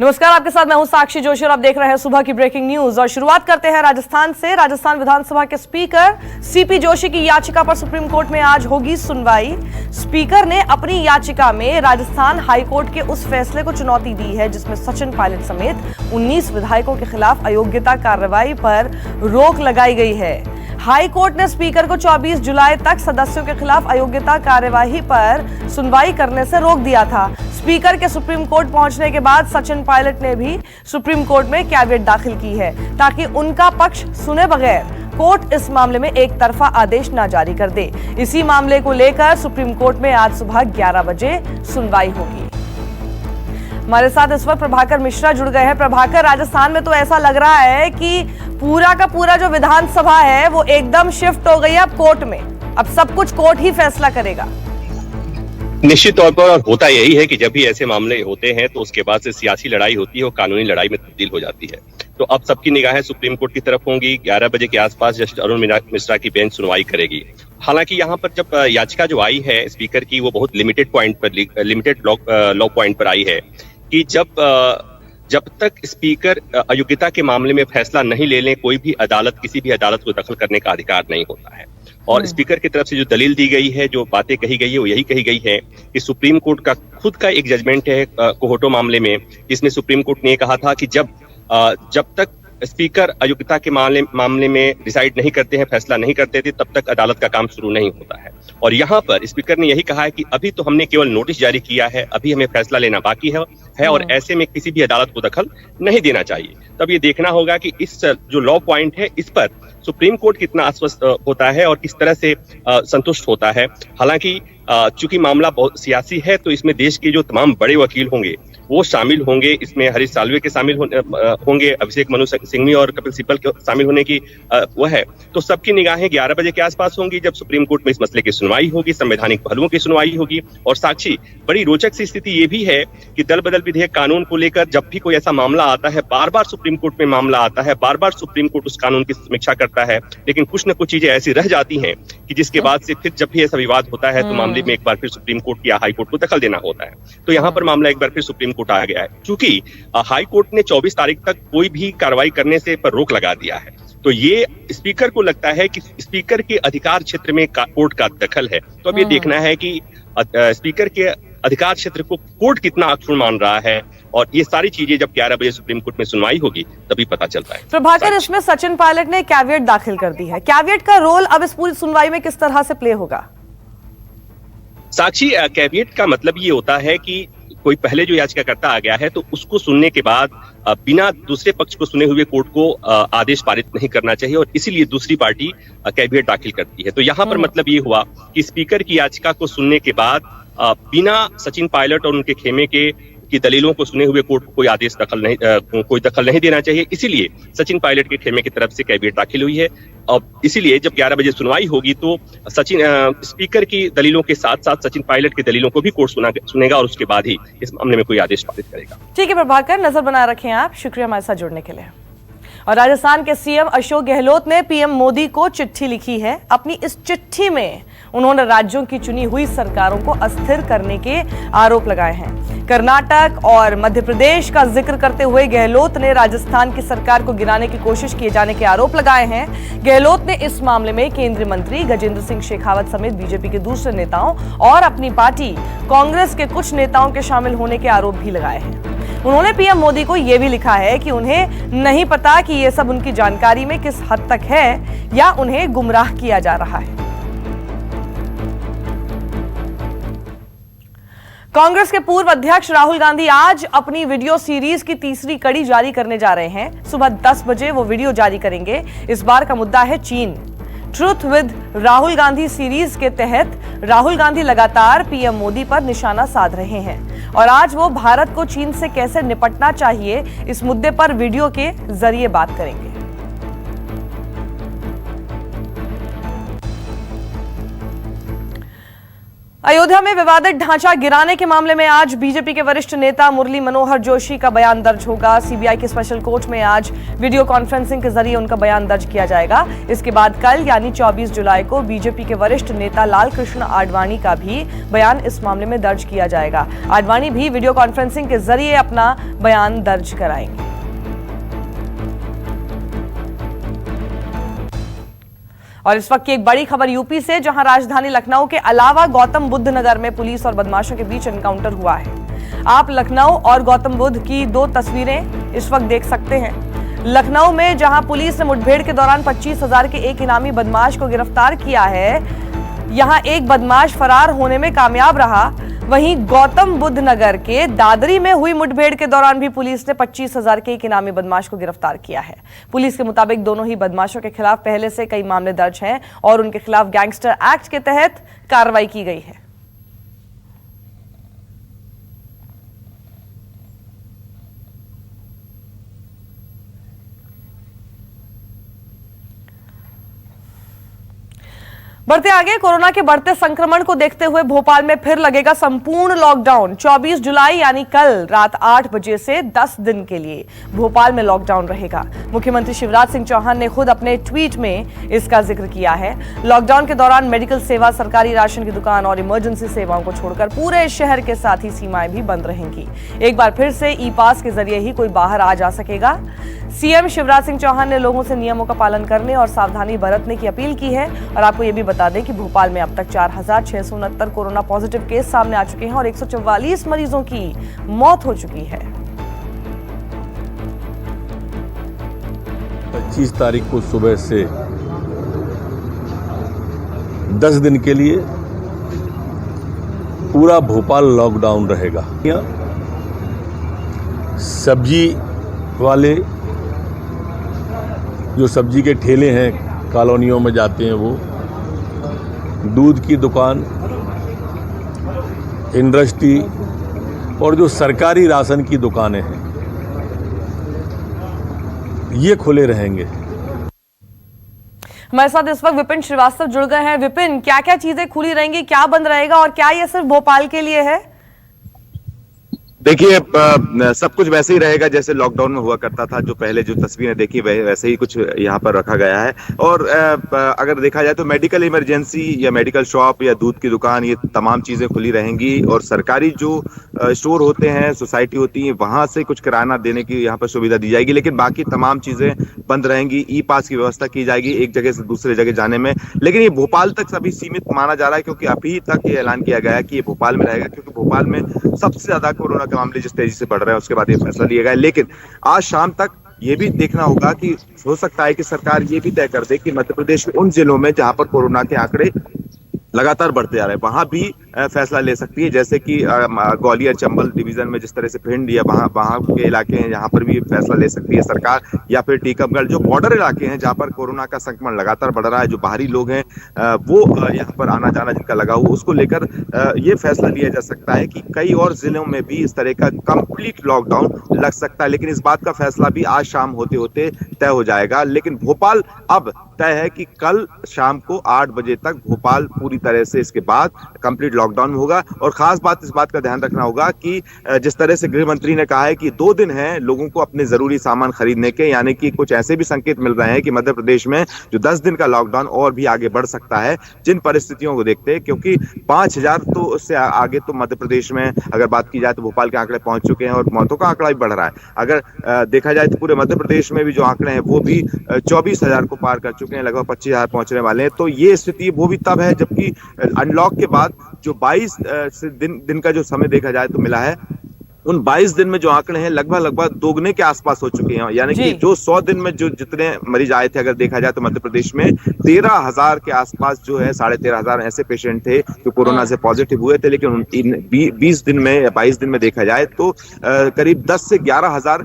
नमस्कार, आपके साथ मैं हूं साक्षी जोशी और आप देख रहे हैं सुबह की ब्रेकिंग न्यूज। और शुरुआत करते हैं राजस्थान से। राजस्थान विधानसभा के स्पीकर सीपी जोशी की याचिका पर सुप्रीम कोर्ट में आज होगी सुनवाई। स्पीकर ने अपनी याचिका में राजस्थान हाईकोर्ट के उस फैसले को चुनौती दी है जिसमें सचिन पायलट समेत 19 विधायकों के खिलाफ अयोग्यता कार्रवाई पर रोक लगाई गई है। हाई कोर्ट ने स्पीकर को 24 जुलाई तक सदस्यों के खिलाफ अयोग्यता कार्यवाही पर सुनवाई करने से रोक दिया था। स्पीकर के सुप्रीम कोर्ट पहुंचने के बाद सचिन पायलट ने भी सुप्रीम कोर्ट में कैविएट दाखिल की है ताकि उनका पक्ष सुने बगैर कोर्ट इस मामले में एक तरफा आदेश न जारी कर दे। इसी मामले को लेकर सुप्रीम कोर्ट में आज सुबह 11 बजे सुनवाई होगी। हमारे साथ इस वक्त प्रभाकर मिश्रा जुड़ गए हैं। प्रभाकर, राजस्थान में तो ऐसा लग रहा है कि पूरा का पूरा जो विधानसभा है वो एकदम शिफ्ट हो गई है अब कोर्ट में। अब सब कुछ कोर्ट ही फैसला करेगा। निश्चित तौर पर, और होता यही है कि जब भी ऐसे मामले होते हैं तो उसके बाद से सियासी लड़ाई होती है और कानूनी लड़ाई में तब्दील हो जाती है। तो अब सबकी निगाहें सुप्रीम कोर्ट की तरफ होंगी। 11 बजे के आसपास जस्टिस अरुण मिश्रा की बेंच सुनवाई करेगी। हालांकि यहाँ पर जब याचिका जो आई है स्पीकर की वो बहुत लिमिटेड लॉ पॉइंट पर आई है कि जब तक स्पीकर अयोग्यता के मामले में फैसला नहीं ले लें, कोई भी अदालत किसी भी अदालत को दखल करने का अधिकार नहीं होता है। और स्पीकर की तरफ से जो दलील दी गई है, जो बातें कही गई है, वो यही कही गई है कि सुप्रीम कोर्ट का खुद का एक जजमेंट है कोहोटो मामले में, जिसमें सुप्रीम कोर्ट ने ये कहा था कि जब तक स्पीकर अयोग्यता के मामले में डिसाइड नहीं करते हैं, फैसला नहीं करते थे, तब तक अदालत का काम शुरू नहीं होता है। और यहाँ पर स्पीकर ने यही कहा है कि अभी तो हमने केवल नोटिस जारी किया है, अभी हमें फैसला लेना बाकी है और ऐसे में किसी भी अदालत को दखल नहीं देना चाहिए। तब ये देखना होगा कि इस जो लॉ पॉइंट है इस पर सुप्रीम कोर्ट कितना आश्वस्त होता है और किस तरह से संतुष्ट होता है। हालांकि चूंकि मामला बहुत सियासी है तो इसमें देश के जो तमाम बड़े वकील होंगे वो शामिल होंगे। इसमें हरीश साल्वे के शामिल होंगे, अभिषेक मनु सिंघवी और कपिल सिब्बल के शामिल होने की वह है। तो सबकी निगाहें 11 बजे के आसपास होंगी जब सुप्रीम कोर्ट में इस मसले की सुनवाई होगी, संवैधानिक पहलुओं की सुनवाई होगी। और साक्षी, बड़ी रोचक सी स्थिति ये भी है कि दल बदल विधेयक कानून को लेकर जब भी कोई ऐसा मामला आता है, बार बार सुप्रीम कोर्ट में मामला आता है, बार बार सुप्रीम कोर्ट उस कानून की समीक्षा करता है, लेकिन कुछ न कुछ चीजें ऐसी रह जाती हैं कि जिसके बाद से फिर जब भी ऐसा विवाद होता है तो मामले में एक बार फिर सुप्रीम कोर्ट या हाई कोर्ट को दखल देना होता है। तो यहाँ पर मामला एक बार फिर सुप्रीम कोर्ट आ गया है। चूंकि हाई कोर्ट ने 24 तारीख तक कोई भी कार्रवाई करने से पर रोक लगा दिया है, तो ये स्पीकर को लगता है कि स्पीकर के अधिकार क्षेत्र में कोर्ट का दखल है। तो अब ये देखना है कि स्पीकर के अधिकार क्षेत्र को कोर्ट कितना अक्षुण्ण मान रहा है, और ये सारी चीजें जब 11 बजे सुप्रीम कोर्ट में सुनवाई होगी तभी पता चलता है। प्रभाकर, इसमें सचिन पायलट ने कैविएट दाखिल कर दी है। कैविएट का रोल अब इस पूरी सुनवाई में किस तरह से प्ले होगा? साक्षी, कैविएट का मतलब ये होता है कि कोई पहले जो याचिकाकर्ता आ गया है तो उसको सुनने के बाद बिना दूसरे पक्ष को सुने हुए कोर्ट को आदेश पारित नहीं करना चाहिए, और इसीलिए दूसरी पार्टी कैविएट दाखिल करती है। तो यहाँ पर मतलब ये हुआ कि स्पीकर की याचिका को सुनने के बाद बिना सचिन पायलट और उनके खेमे की दलीलों को सुने हुए कोर्ट को कोई दखल नहीं देना चाहिए। इसीलिए सचिन पायलट के खेमे की तरफ से कैविएट दाखिल हुई है। अब इसीलिए जब 11 बजे सुनवाई होगी तो स्पीकर की दलीलों के साथ साथ सचिन पायलट की दलीलों को भी कोर्ट सुनेगा और उसके बाद ही इस मामले में कोई आदेश पारित करेगा। ठीक है प्रभाकर, नजर बनाए रखें आप। शुक्रिया हमारे साथ जुड़ने के लिए। और राजस्थान के सीएम अशोक गहलोत ने पीएम मोदी को चिट्ठी लिखी है। अपनी इस चिट्ठी में उन्होंने राज्यों की चुनी हुई सरकारों को अस्थिर करने के आरोप लगाए हैं। कर्नाटक और मध्य प्रदेश का जिक्र करते हुए गहलोत ने राजस्थान की सरकार को गिराने की कोशिश किए जाने के आरोप लगाए हैं। गहलोत ने इस मामले में केंद्रीय मंत्री गजेंद्र सिंह शेखावत समेत बीजेपी के दूसरे नेताओं और अपनी पार्टी कांग्रेस के कुछ नेताओं के शामिल होने के आरोप भी लगाए हैं। उन्होंने पीएम मोदी को यह भी लिखा है कि उन्हें नहीं पता कि यह सब उनकी जानकारी में किस हद तक है या उन्हें गुमराह किया जा रहा है। कांग्रेस के पूर्व अध्यक्ष राहुल गांधी आज अपनी वीडियो सीरीज की तीसरी कड़ी जारी करने जा रहे हैं। सुबह 10 बजे वो वीडियो जारी करेंगे। इस बार का मुद्दा है चीन। Truth with Rahul Gandhi series के तहत राहुल गांधी लगातार पीएम मोदी पर निशाना साध रहे हैं और आज वो भारत को चीन से कैसे निपटना चाहिए इस मुद्दे पर वीडियो के जरिए बात करेंगे। अयोध्या में विवादित ढांचा गिराने के मामले में आज बीजेपी के वरिष्ठ नेता मुरली मनोहर जोशी का बयान दर्ज होगा। सीबीआई की स्पेशल कोर्ट में आज वीडियो कॉन्फ्रेंसिंग के जरिए उनका बयान दर्ज किया जाएगा। इसके बाद कल यानी 24 जुलाई को बीजेपी के वरिष्ठ नेता लालकृष्ण आडवाणी का भी बयान इस मामले में दर्ज किया जाएगा। आडवाणी भी वीडियो कॉन्फ्रेंसिंग के जरिए अपना बयान दर्ज कराएंगे। और इस वक्त की एक बड़ी खबर यूपी से, जहां राजधानी लखनऊ के अलावा गौतम बुद्ध नगर में पुलिस और बदमाशों के बीच एनकाउंटर हुआ है। आप लखनऊ और गौतम बुद्ध की दो तस्वीरें इस वक्त देख सकते हैं। लखनऊ में जहां पुलिस ने मुठभेड़ के दौरान 25,000 के एक इनामी बदमाश को गिरफ्तार किया है, यहां एक बदमाश फरार होने में कामयाब रहा। वहीं गौतम बुद्ध नगर के दादरी में हुई मुठभेड़ के दौरान भी पुलिस ने 25,000 के एक इनामी बदमाश को गिरफ्तार किया है। पुलिस के मुताबिक दोनों ही बदमाशों के खिलाफ पहले से कई मामले दर्ज हैं और उनके खिलाफ गैंगस्टर एक्ट के तहत कार्रवाई की गई है। बढ़ते आगे, कोरोना के बढ़ते संक्रमण को देखते हुए भोपाल में फिर लगेगा संपूर्ण लॉकडाउन। 24 जुलाई यानी कल रात 8 बजे से 10 दिन के लिए भोपाल में लॉकडाउन रहेगा। मुख्यमंत्री शिवराज सिंह चौहान ने खुद अपने ट्वीट में इसका जिक्र किया है। लॉकडाउन के दौरान मेडिकल सेवा, सरकारी राशन की दुकान और इमरजेंसी सेवाओं को छोड़कर पूरे शहर के साथ ही सीमाएं भी बंद रहेंगी। एक बार फिर से ई पास के जरिए ही कोई बाहर आ जा सकेगा। सीएम शिवराज सिंह चौहान ने लोगों से नियमों का पालन करने और सावधानी बरतने की अपील की है। और आपको यह भी बता दें कि भोपाल में अब तक 4,669 कोरोना पॉजिटिव केस सामने आ चुके हैं और 144 मरीजों की मौत हो चुकी है। 25 तारीख को सुबह से 10 दिन के लिए पूरा भोपाल लॉकडाउन रहेगा। सब्जी वाले जो सब्जी के ठेले हैं कॉलोनियों में जाते हैं, वो दूध की दुकान, इंडस्ट्री और जो सरकारी राशन की दुकानें हैं, ये खुले रहेंगे। हमारे साथ इस वक्त विपिन श्रीवास्तव जुड़ गए हैं। विपिन, क्या क्या चीजें खुली रहेंगी, क्या बंद रहेगा और क्या ये सिर्फ भोपाल के लिए है? देखिए, सब कुछ वैसे ही रहेगा जैसे लॉकडाउन में हुआ करता था। जो पहले जो तस्वीरें देखी वैसे ही कुछ यहाँ पर रखा गया है। और अगर देखा जाए तो मेडिकल इमरजेंसी या मेडिकल शॉप या दूध की दुकान, ये तमाम चीजें खुली रहेंगी। और सरकारी जो स्टोर होते हैं, सोसाइटी होती है, वहां से कुछ किराना देने की यहाँ पर सुविधा दी जाएगी। लेकिन बाकी तमाम चीजें बंद रहेंगी। ई पास की व्यवस्था की जाएगी एक जगह से दूसरे जगह जाने में। लेकिन ये भोपाल तक अभी सीमित माना जा रहा है, क्योंकि अभी तक ये ऐलान किया गया है कि ये भोपाल में रहेगा, क्योंकि भोपाल में सबसे ज्यादा कोरोना मामले जिस तेजी से बढ़ रहे हैं, उसके बाद ये फैसला लिया गया है। लेकिन आज शाम तक ये भी देखना होगा कि हो सकता है कि सरकार ये भी तय कर दे कि मध्य प्रदेश के उन जिलों में जहां पर कोरोना के आंकड़े लगातार बढ़ते जा रहे हैं, वहां भी फैसला ले सकती है। जैसे कि ग्वालियर चंबल डिवीजन में जिस तरह से भिंड या वहां के इलाके हैं, जहां पर भी फैसला ले सकती है सरकार। या फिर टीकमगढ़, जो बॉर्डर इलाके हैं जहां पर कोरोना का संक्रमण लगातार बढ़ रहा है, जो बाहरी लोग हैं वो यहाँ पर आना जाना जिनका लगा हुआ, उसको लेकर ये फैसला लिया जा सकता है कि कई और जिलों में भी इस तरह का कंप्लीट लॉकडाउन लग सकता है। लेकिन इस बात का फैसला भी आज शाम होते होते तय हो जाएगा। लेकिन भोपाल अब तय है कि कल शाम को 8 बजे तक भोपाल पूरी तरह से इसके बाद कंप्लीट लॉकडाउन होगा। और खास बात, इस बात का ध्यान रखना होगा कि जिस तरह से गृह मंत्री ने कहा है कि 2 दिन हैं लोगों को अपने जरूरी सामान खरीदने के, यानी कि कुछ ऐसे भी संकेत मिल रहे हैं कि मध्य प्रदेश में जो 10 दिन का लॉकडाउन और भी आगे बढ़ सकता है, जिन परिस्थितियों को देखते हैं। क्योंकि 5,000 तो उससे आगे तो मध्य प्रदेश में अगर बात की जाए तो भोपाल के आंकड़े पहुंच चुके हैं और मौतों का आंकड़ा भी बढ़ रहा है। अगर देखा जाए तो पूरे मध्य प्रदेश में भी जो आंकड़े हैं वो भी 24,000 को पार कर चुके हैं, लगभग 25,000 पहुंचने वाले हैं। तो ये स्थिति वो भी तब है जबकि अनलॉक के बाद जो 22 दिन का जो समय देखा जाए तो मिला है, उन 22 दिन में जो आंकड़े हैं लगभग दोगुने के आसपास हो चुके हैं। यानी कि जो 100 दिन में जो जितने मरीज आए थे, अगर देखा जाए तो मध्य प्रदेश में 13,000 के आसपास जो है, 13,500 ऐसे पेशेंट थे जो कोरोना से पॉजिटिव हुए थे। लेकिन 20 दिन में या 22 दिन में देखा जाए तो करीब 10 से 11,000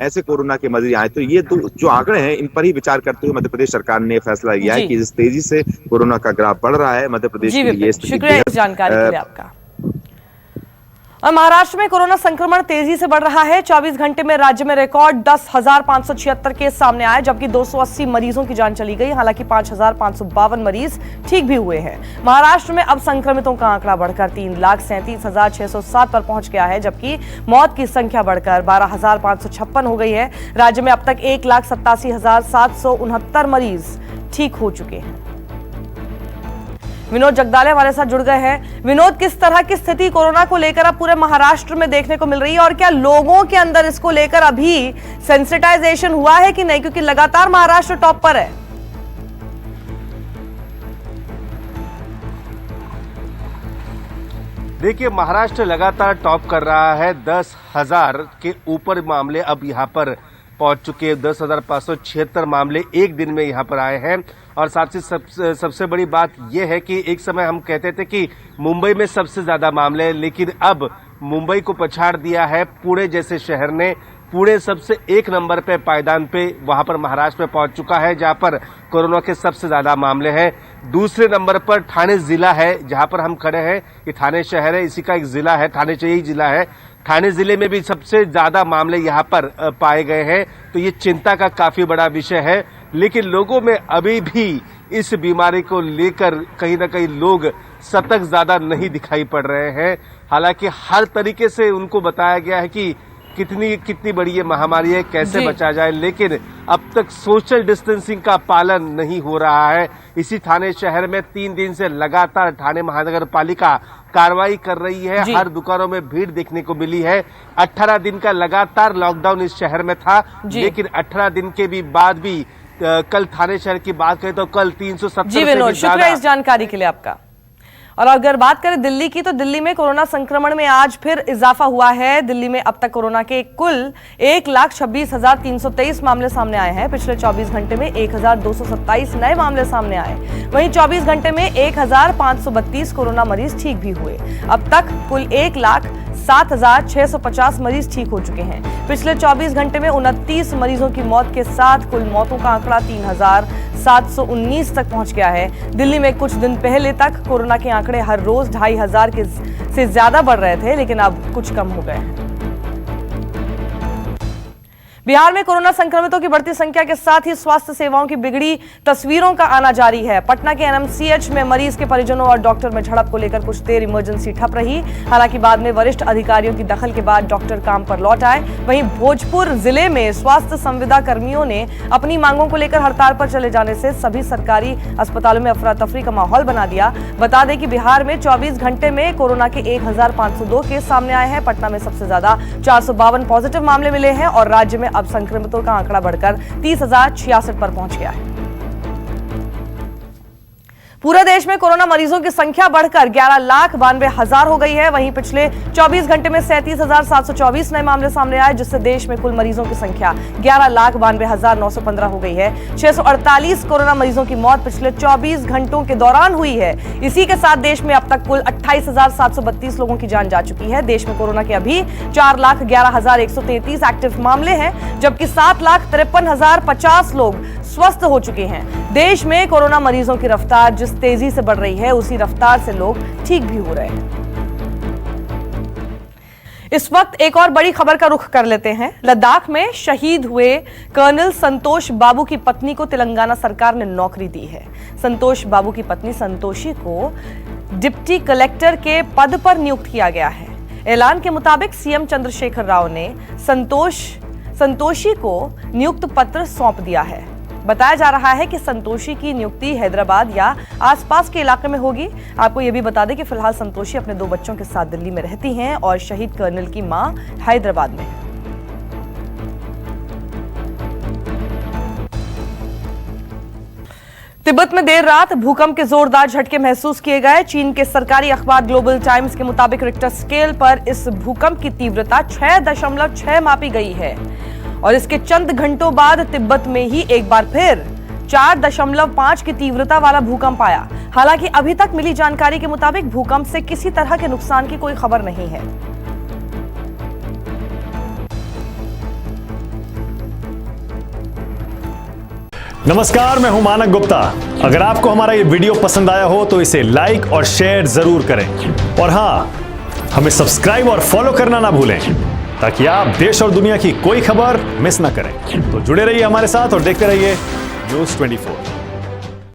ऐसे कोरोना के मरीज आए। तो ये जो आंकड़े हैं, इन पर ही विचार करते हुए मध्य प्रदेश सरकार ने फैसला लिया है कि इस तेजी से कोरोना का ग्राफ बढ़ रहा है, मध्य प्रदेश के लिए शुक्रिया इस जानकारी के लिए आपका। और महाराष्ट्र में कोरोना संक्रमण तेजी से बढ़ रहा है। 24 घंटे में राज्य में रिकॉर्ड 10,576 केस सामने आए, जबकि 280 मरीजों की जान चली गई। हालांकि 5,552 मरीज ठीक भी हुए हैं। महाराष्ट्र में अब संक्रमितों का आंकड़ा बढ़कर 3,37,607 पर पहुंच गया है, जबकि मौत की संख्या बढ़कर 12,556 हो गई है। राज्य में अब तक 1,87,769 मरीज ठीक हो चुके हैं। विनोद जगदाले हमारे साथ जुड़ गए हैं। विनोद, किस तरह की स्थिति कोरोना को लेकर अब पूरे महाराष्ट्र में देखने को मिल रही है और क्या लोगों के अंदर इसको लेकर अभी सेंसिटाइजेशन हुआ है कि नहीं, क्योंकि लगातार महाराष्ट्र टॉप पर है? देखिए, महाराष्ट्र लगातार टॉप कर रहा है। 10,000 के ऊपर मामले अब यहाँ पर पहुंच चुके हैं। 10,576 मामले एक दिन में यहाँ पर आए हैं। और साथ ही सबसे बड़ी बात यह है कि एक समय हम कहते थे कि मुंबई में सबसे ज्यादा मामले, लेकिन अब मुंबई को पछाड़ दिया है पुणे जैसे शहर ने। पुणे सबसे एक नंबर पे पायदान पे वहां पर महाराष्ट्र में पहुंच चुका है, जहां पर कोरोना के सबसे ज्यादा मामले हैं। दूसरे नंबर पर ठाणे जिला है, जहां पर हम खड़े हैं। ये ठाणे शहर है, इसी का एक जिला है, ठाणे यही जिला है। ठाणे जिले में भी सबसे ज्यादा मामले यहाँ पर पाए गए हैं। तो ये चिंता का काफी बड़ा विषय है, लेकिन लोगों में अभी भी इस बीमारी को लेकर कहीं ना कहीं लोग सतर्क ज्यादा नहीं दिखाई पड़ रहे हैं। हालांकि हर तरीके से उनको बताया गया है कि कितनी बड़ी ये महामारी है, कैसे बचा जाए, लेकिन अब तक सोशल डिस्टेंसिंग का पालन नहीं हो रहा है। इसी ठाणे शहर में 3 दिन से लगातार ठाणे महानगर पालिका कार्रवाई कर रही है। हर दुकानों में भीड़ देखने को मिली है। 18 दिन का लगातार लॉकडाउन इस शहर में था, लेकिन 18 दिन के भी बाद भी कल ठाणे शहर की बात करें तो कल 370 से भी ज्यादा। शुक्रिया इस जानकारी के लिए आपका। और अगर बात करें दिल्ली की, तो दिल्ली में कोरोना संक्रमण में आज फिर इजाफा हुआ है। दिल्ली में अब तक कोरोना के कुल 1,26,323 मामले सामने आए हैं। पिछले 24 घंटे में 1,227 नए मामले सामने आए। वहीं 24 घंटे में 1,532 कोरोना मरीज ठीक भी हुए। अब तक कुल 1,07,650 मरीज ठीक हो चुके हैं। पिछले 24 घंटे में 29 मरीजों की मौत के साथ कुल मौतों का आंकड़ा 3,719 तक पहुंच गया है। दिल्ली में कुछ दिन पहले तक कोरोना के आंकड़े हर रोज 2,500 से ज्यादा बढ़ रहे थे, लेकिन अब कुछ कम हो गए हैं। बिहार में कोरोना संक्रमितों की बढ़ती संख्या के साथ ही स्वास्थ्य सेवाओं की बिगड़ी तस्वीरों का आना जारी है। पटना के एनएमसीएच में मरीज के परिजनों और डॉक्टर में झड़प को लेकर कुछ देर इमरजेंसी ठप रही। हालांकि बाद में वरिष्ठ अधिकारियों की दखल के बाद डॉक्टर काम पर लौट आए। वहीं भोजपुर जिले में स्वास्थ्य संविदा कर्मियों ने अपनी मांगों को लेकर हड़ताल पर चले जाने से सभी सरकारी अस्पतालों में अफरा तफरी का माहौल बना दिया। बता दें कि बिहार में 24 घंटे में कोरोना के 1,502 केस सामने आए हैं। पटना में सबसे ज्यादा 452 पॉजिटिव मामले मिले हैं और राज्य में अब संक्रमितों का आंकड़ा बढ़कर 30,066 पर पहुंच गया है। पूरे देश में कोरोना मरीजों की संख्या बढ़कर 11,92,000 हो गई है। वहीं पिछले 24 घंटे में 37,724 नए मामले सामने आए, जिससे देश में कुल मरीजों की संख्या 11,92,915 हो गई है। 648 कोरोना मरीजों की मौत पिछले 24 घंटों के दौरान हुई है। इसी के साथ देश में अब तक कुल 28,732 लोगों की जान जा चुकी है। देश में कोरोना के अभी 4,11,133 एक्टिव मामले हैं, जबकि 7,53,050 लोग स्वस्थ हो चुके हैं। देश में कोरोना मरीजों की रफ्तार जिस तेजी से बढ़ रही है, उसी रफ्तार से लोग ठीक भी हो रहे हैं। इस वक्त एक और बड़ी खबर का रुख कर लेते हैं। लद्दाख में शहीद हुए कर्नल संतोष बाबू की पत्नी को तेलंगाना सरकार ने नौकरी दी है। संतोष बाबू की पत्नी संतोषी को डिप्टी कलेक्टर के पद पर नियुक्त किया गया है। ऐलान के मुताबिक सीएम चंद्रशेखर राव ने संतोषी को नियुक्त पत्र सौंप दिया है। बताया जा रहा है कि संतोषी की नियुक्ति हैदराबाद या आसपास के इलाके में होगी। आपको यह भी बता दें कि फिलहाल संतोषी अपने 2 बच्चों के साथ दिल्ली में रहती हैं और शहीद कर्नल की मां हैदराबाद में है। तिब्बत में देर रात भूकंप के जोरदार झटके महसूस किए गए। चीन के सरकारी अखबार ग्लोबल टाइम्स के मुताबिक रिक्टर स्केल पर इस भूकंप की तीव्रता 6.6 मापी गई है और इसके चंद घंटों बाद तिब्बत में ही एक बार फिर 4.5 की तीव्रता वाला भूकंप आया। हालांकि अभी तक मिली जानकारी के मुताबिक भूकंप से किसी तरह के नुकसान की कोई खबर नहीं है। नमस्कार, मैं हूं मानक गुप्ता। अगर आपको हमारा ये वीडियो पसंद आया हो तो इसे लाइक और शेयर जरूर करें और हां, हमें सब्सक्राइब और फॉलो करना ना भूलें ताकि आप देश और दुनिया की कोई खबर मिस ना करें। तो जुड़े रहिए हमारे साथ और देखते रहिए News 24।